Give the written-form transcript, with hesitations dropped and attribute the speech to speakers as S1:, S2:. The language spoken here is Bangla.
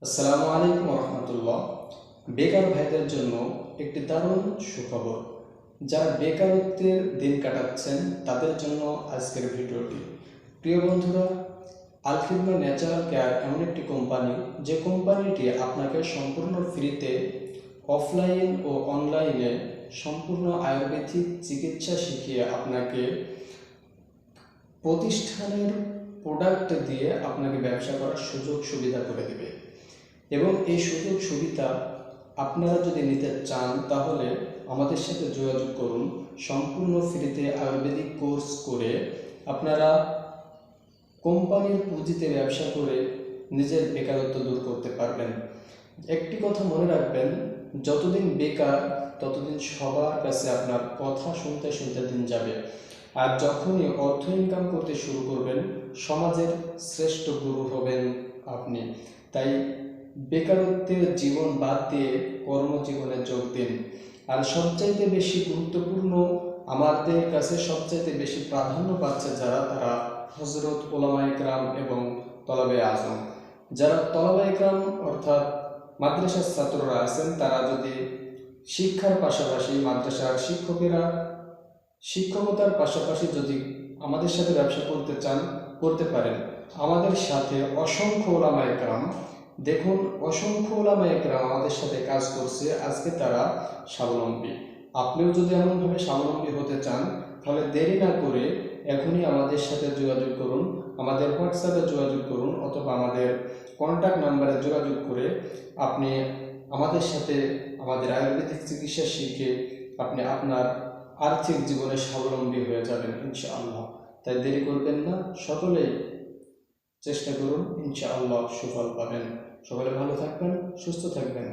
S1: আসসালামু আলাইকুম রহমতুল্লাহ। বেকার ভাইদের জন্য একটি দারুণ সুখবর। যারা বেকারত্বের দিন কাটাচ্ছেন তাদের জন্য আজকের ভিডিওটি। প্রিয় বন্ধুরা, আলফিদমা ন্যাচারাল কেয়ার এমন একটি কোম্পানি, যে কোম্পানিটি আপনাকে সম্পূর্ণ ফ্রিতে অফলাইন ও অনলাইনে সম্পূর্ণ আয়ুর্বেদিক চিকিৎসা শিখিয়ে আপনাকে প্রতিষ্ঠানের প্রোডাক্ট দিয়ে আপনাকে ব্যবসা করার সুযোগ সুবিধা করে দেবে। এবং এই সুযোগ সুবিধা আপনারা যদি নিতে চান তাহলে আমাদের সাথে যোগাযোগ করুন। সম্পূর্ণ ফ্রিতে আয়ুর্বেদিক কোর্স করে আপনারা কোম্পানির পুঁজিতে ব্যবসা করে নিজের বেকারত্ব দূর করতে পারবেন। একটি কথা মনে রাখবেন, যতদিন বেকার ততদিন সবার কাছে আপনার কথা শুনতে শুনতে দিন যাবে। আর যখনই অর্থ ইনকাম করতে শুরু করবেন, সমাজের শ্রেষ্ঠ গুরু হবেন আপনি। তাই বেকারত্বের জীবন বাদ দিয়ে কর্মজীবনে যোগ দিন। আর সবচাইতে বেশি গুরুত্বপূর্ণ, আমাদের কাছে সবচাইতে বেশি প্রাধান্য পাচ্ছে যারা, তারা হযরত উলামায়ে কেরাম এবং তলাবে আজম। যারা তলাবে কেরাম অর্থাৎ মাদ্রাসার ছাত্ররা আছেন, তারা যদি শিক্ষার পাশাপাশি মাদ্রাসার শিক্ষকেরা শিক্ষকতার পাশাপাশি যদি আমাদের সাথে ব্যবসা করতে চান, করতে পারেন। আমাদের সাথে অসংখ্য উলামায়ে কেরাম, দেখুন অসংখ্য উলামায়ে কেরাম আমাদের সাথে কাজ করছে, আজকে তারা স্বাবলম্বী। আপনিও যদি এমনভাবে স্বাবলম্বী হতে চান তাহলে দেরি না করে এখনই আমাদের সাথে যোগাযোগ করুন। আমাদের হোয়াটসঅ্যাপে যোগাযোগ করুন অথবা আমাদের কন্ট্যাক্ট নাম্বারে যোগাযোগ করে আপনি আমাদের সাথে আমাদের আয়ুর্বেদিক চিকিৎসা শিখে আপনি আপনার আর্থিক জীবনে স্বাবলম্বী হয়ে যাবেন ইনশাআল্লাহ। তাই দেরি করবেন না, সকলেই চেষ্টা করুন, ইনশাআল্লাহ সুফল পাবেন। সকলে ভালো থাকবেন, সুস্থ থাকবেন।